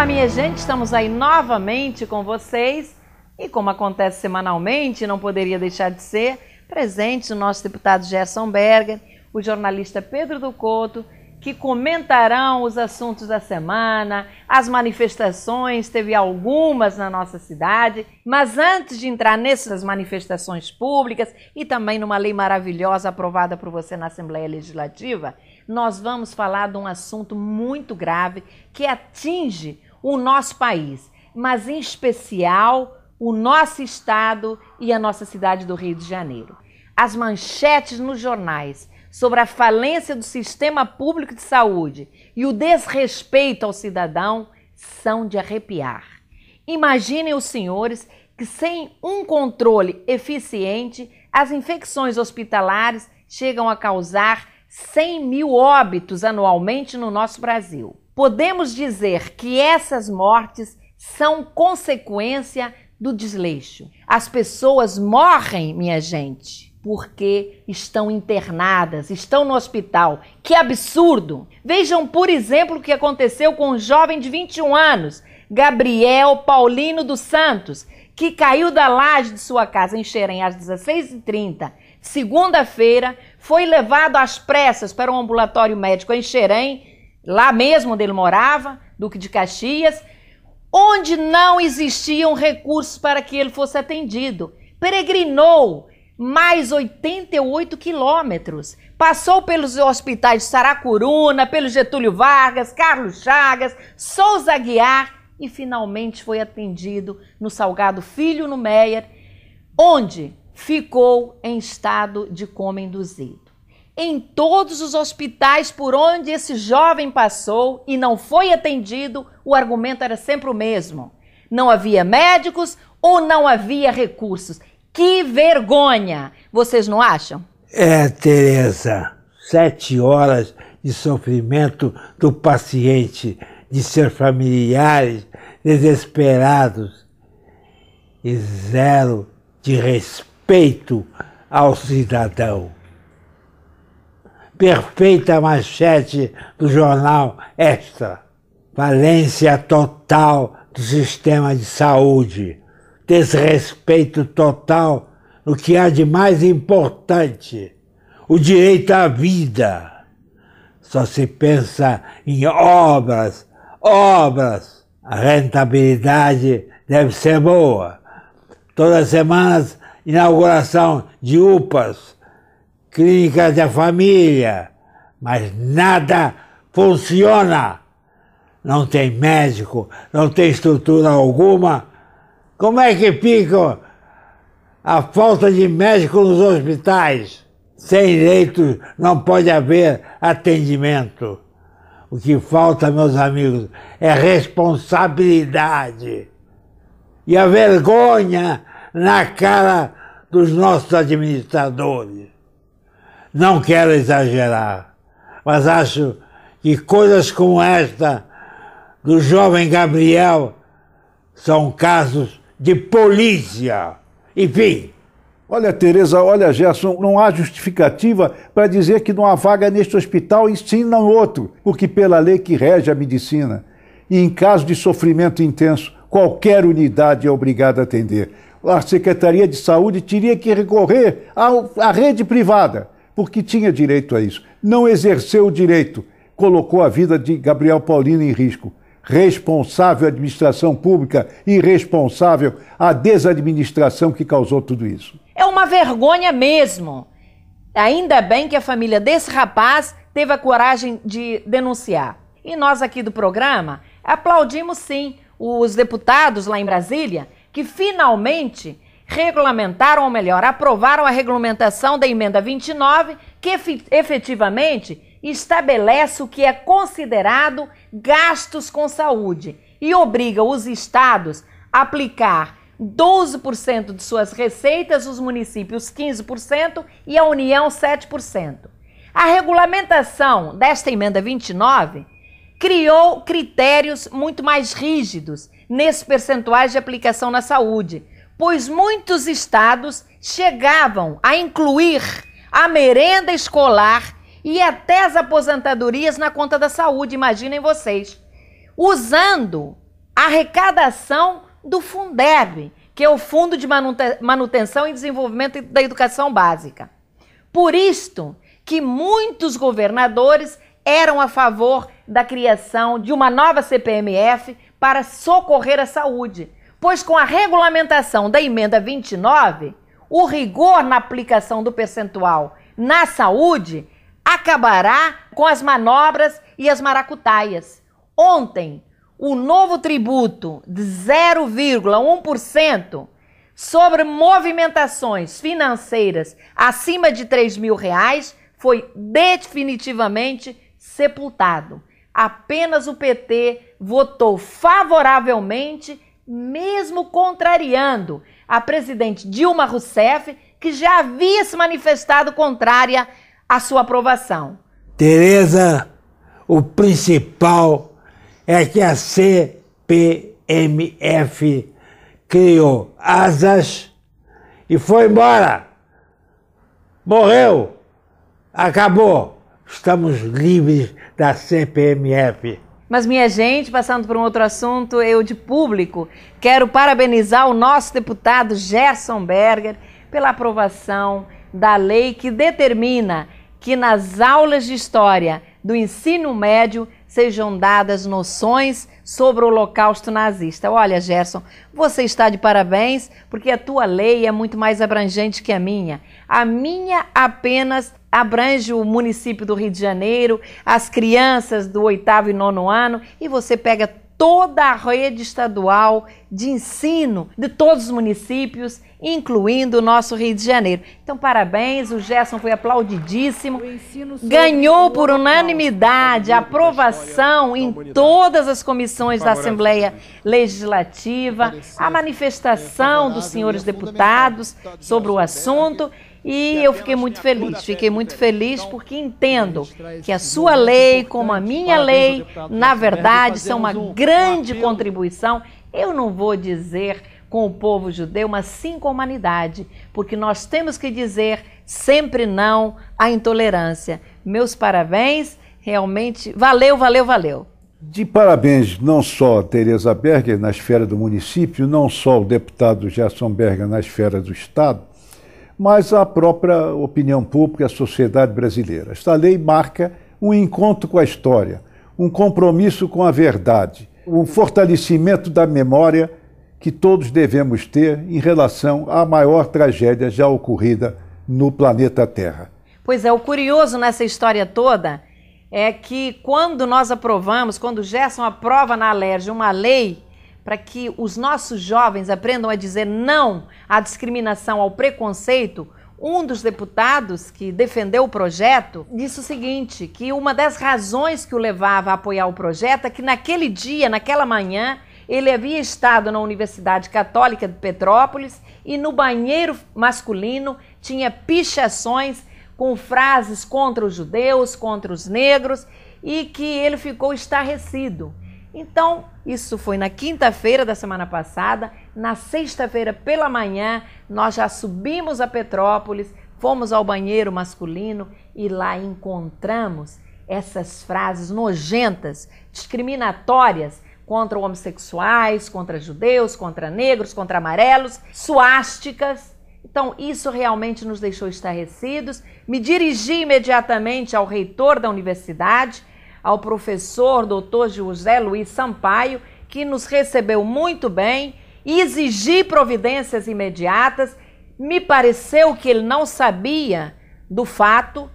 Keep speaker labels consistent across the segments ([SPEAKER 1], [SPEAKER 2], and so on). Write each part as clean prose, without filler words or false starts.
[SPEAKER 1] Olá, minha gente, estamos aí novamente com vocês e como acontece semanalmente, não poderia deixar de ser, presente o nosso deputado Gerson Berger, o jornalista Pedro do Couto, que comentarão os assuntos da semana, as manifestações, teve algumas na nossa cidade, mas antes de entrar nessas manifestações públicas e também numa lei maravilhosa aprovada por você na Assembleia Legislativa, nós vamos falar de um assunto muito grave que atinge o nosso país, mas em especial o nosso estado e a nossa cidade do Rio de Janeiro. As manchetes nos jornais sobre a falência do sistema público de saúde e o desrespeito ao cidadão são de arrepiar. Imaginem os senhores que sem um controle eficiente, as infecções hospitalares chegam a causar 100 mil óbitos anualmente no nosso Brasil. Podemos dizer que essas mortes são consequência do desleixo. As pessoas morrem, minha gente, porque estão internadas, estão no hospital. Que absurdo! Vejam, por exemplo, o que aconteceu com um jovem de 21 anos, Gabriel Paulino dos Santos, que caiu da laje de sua casa em Xerém às 16h30. Segunda-feira, foi levado às pressas para um ambulatório médico em Xerém, lá mesmo onde ele morava, Duque de Caxias, onde não existiam recursos para que ele fosse atendido. Peregrinou mais 88 quilômetros, passou pelos hospitais de Saracuruna, pelo Getúlio Vargas, Carlos Chagas, Souza Aguiar e finalmente foi atendido no Salgado Filho, no Meier, onde ficou em estado de coma induzido. Em todos os hospitais por onde esse jovem passou e não foi atendido, o argumento era sempre o mesmo. Não havia médicos ou não havia recursos. Que vergonha! Vocês não acham?
[SPEAKER 2] Tereza, 7 horas de sofrimento do paciente, de seus familiares desesperados e 0 de respeito ao cidadão. Perfeita manchete do jornal Extra. Falência total do sistema de saúde. Desrespeito total no que há de mais importante, o direito à vida. Só se pensa em obras. A rentabilidade deve ser boa. Todas as semanas, inauguração de UPAs, clínicas da família, mas nada funciona. Não tem médico, não tem estrutura alguma. Como é que fica a falta de médico nos hospitais? Sem leitos não pode haver atendimento. O que falta, meus amigos, é responsabilidade. E a vergonha na cara dos nossos administradores. Não quero exagerar, mas acho que coisas como esta do jovem Gabriel são casos de polícia. Enfim.
[SPEAKER 3] Olha, Tereza, olha, Gerson, não há justificativa para dizer que não há vaga neste hospital e sim no outro, porque pela lei que rege a medicina, e em caso de sofrimento intenso, qualquer unidade é obrigada a atender. A Secretaria de Saúde teria que recorrer à rede privada, porque tinha direito a isso. Não exerceu o direito, colocou a vida de Gabriel Paulino em risco. Responsável a administração pública e responsável a desadministração que causou tudo isso.
[SPEAKER 1] É uma vergonha mesmo. Ainda bem que a família desse rapaz teve a coragem de denunciar. E nós aqui do programa aplaudimos sim os deputados lá em Brasília que finalmente regulamentaram, ou melhor, aprovaram a regulamentação da emenda 29, que efetivamente estabelece o que é considerado gastos com saúde e obriga os estados a aplicar 12% de suas receitas, os municípios 15% e a União 7%. A regulamentação desta emenda 29 criou critérios muito mais rígidos nesses percentuais de aplicação na saúde, pois muitos estados chegavam a incluir a merenda escolar e até as aposentadorias na conta da saúde, imaginem vocês, usando arrecadação do Fundeb, que é o Fundo de Manutenção e Desenvolvimento da Educação Básica. Por isto que muitos governadores eram a favor da criação de uma nova CPMF para socorrer a saúde, pois com a regulamentação da emenda 29, o rigor na aplicação do percentual na saúde acabará com as manobras e as maracutaias. Ontem, o novo tributo de 0,1% sobre movimentações financeiras acima de R$3.000 foi definitivamente sepultado. Apenas o PT votou favoravelmente, mesmo contrariando a presidente Dilma Rousseff, que já havia se manifestado contrária à sua aprovação.
[SPEAKER 2] Tereza, o principal é que a CPMF criou asas e foi embora. Morreu. Acabou. Estamos livres da CPMF.
[SPEAKER 1] Mas, minha gente, passando por um outro assunto, eu de público quero parabenizar o nosso deputado Gerson Berger pela aprovação da lei que determina que nas aulas de história do ensino médio sejam dadas noções sobre o Holocausto nazista. Olha, Gerson, você está de parabéns, porque a tua lei é muito mais abrangente que a minha. A minha apenas abrange o município do Rio de Janeiro, as crianças do 8º e 9º ano, e você pega toda a rede estadual de ensino de todos os municípios, incluindo o nosso Rio de Janeiro. Então, parabéns, o Gerson foi aplaudidíssimo, ganhou por unanimidade a aprovação em todas as comissões da Assembleia Legislativa, a manifestação dos senhores deputados sobre o assunto. E eu fiquei muito feliz porque entendo que a sua lei, como a minha lei, na verdade, são uma grande contribuição. Eu não vou dizer com o povo judeu, mas sim com a humanidade, porque nós temos que dizer sempre não à intolerância. Meus parabéns, realmente, valeu, valeu, valeu.
[SPEAKER 3] De parabéns não só a Tereza Berger na esfera do município, não só o deputado Gerson Berger na esfera do Estado, mas a própria opinião pública, a sociedade brasileira. Esta lei marca um encontro com a história, um compromisso com a verdade, um fortalecimento da memória que todos devemos ter em relação à maior tragédia já ocorrida no planeta Terra.
[SPEAKER 1] Pois é, o curioso nessa história toda é que quando nós aprovamos, quando o Gerson aprova na Alerj uma lei para que os nossos jovens aprendam a dizer não à discriminação, ao preconceito, um dos deputados que defendeu o projeto disse o seguinte, que uma das razões que o levava a apoiar o projeto é que naquele dia, naquela manhã, ele havia estado na Universidade Católica de Petrópolis e no banheiro masculino tinha pichações com frases contra os judeus, contra os negros, e que ele ficou estarrecido. Então, isso foi na quinta-feira da semana passada. Na sexta-feira pela manhã, nós já subimos a Petrópolis, fomos ao banheiro masculino e lá encontramos essas frases nojentas, discriminatórias contra homossexuais, contra judeus, contra negros, contra amarelos, suásticas. Então, isso realmente nos deixou estarrecidos. Me dirigi imediatamente ao reitor da universidade, ao professor Dr. José Luiz Sampaio, que nos recebeu muito bem, exigi providências imediatas. Me pareceu que ele não sabia do fato,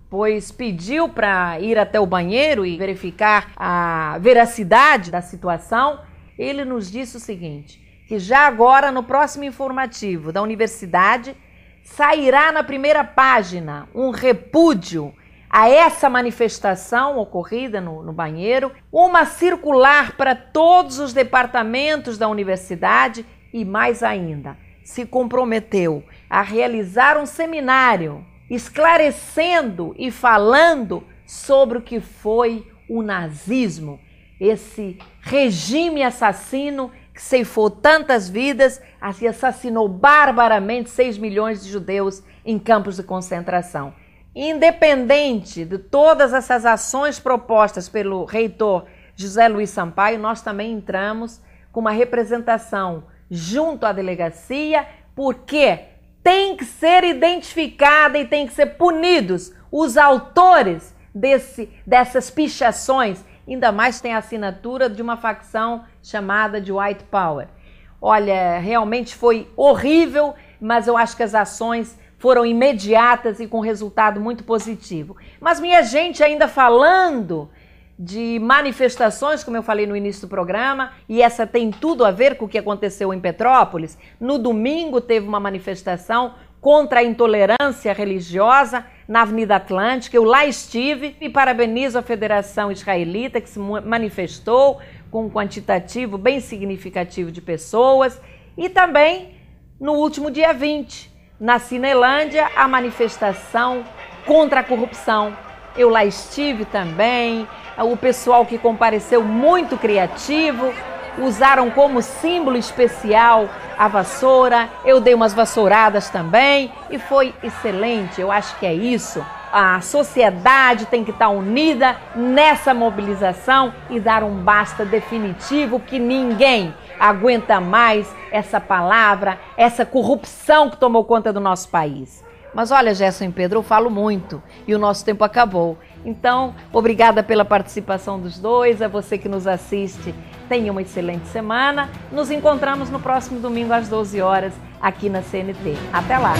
[SPEAKER 1] pois pediu para ir até o banheiro e verificar a veracidade da situação. Ele nos disse o seguinte, que já agora no próximo informativo da universidade sairá na primeira página um repúdio a essa manifestação ocorrida no banheiro, uma circular para todos os departamentos da universidade e, mais ainda, se comprometeu a realizar um seminário esclarecendo e falando sobre o que foi o nazismo, esse regime assassino que ceifou tantas vidas e assassinou barbaramente 6 milhões de judeus em campos de concentração. Independente de todas essas ações propostas pelo reitor José Luiz Sampaio, nós também entramos com uma representação junto à delegacia, porque tem que ser identificada e tem que ser punidos os autores dessas pichações. Ainda mais tem a assinatura de uma facção chamada de White Power. Olha, realmente foi horrível, mas eu acho que as ações foram imediatas e com resultado muito positivo. Mas minha gente, ainda falando de manifestações, como eu falei no início do programa, e essa tem tudo a ver com o que aconteceu em Petrópolis. No domingo teve uma manifestação contra a intolerância religiosa na Avenida Atlântica. Eu lá estive e parabenizo a Federação Israelita, que se manifestou com um quantitativo bem significativo de pessoas. E também, no último dia 20, na Cinelândia, a manifestação contra a corrupção. Eu lá estive também, o pessoal que compareceu muito criativo, usaram como símbolo especial a vassoura, eu dei umas vassouradas também e foi excelente. Eu acho que é isso. A sociedade tem que estar unida nessa mobilização e dar um basta definitivo, que ninguém aguenta mais essa palavra, essa corrupção que tomou conta do nosso país. Mas olha, Gerson e Pedro, eu falo muito e o nosso tempo acabou. Então, obrigada pela participação dos dois, a você que nos assiste, tenha uma excelente semana. Nos encontramos no próximo domingo às 12 horas aqui na CNT. Até lá!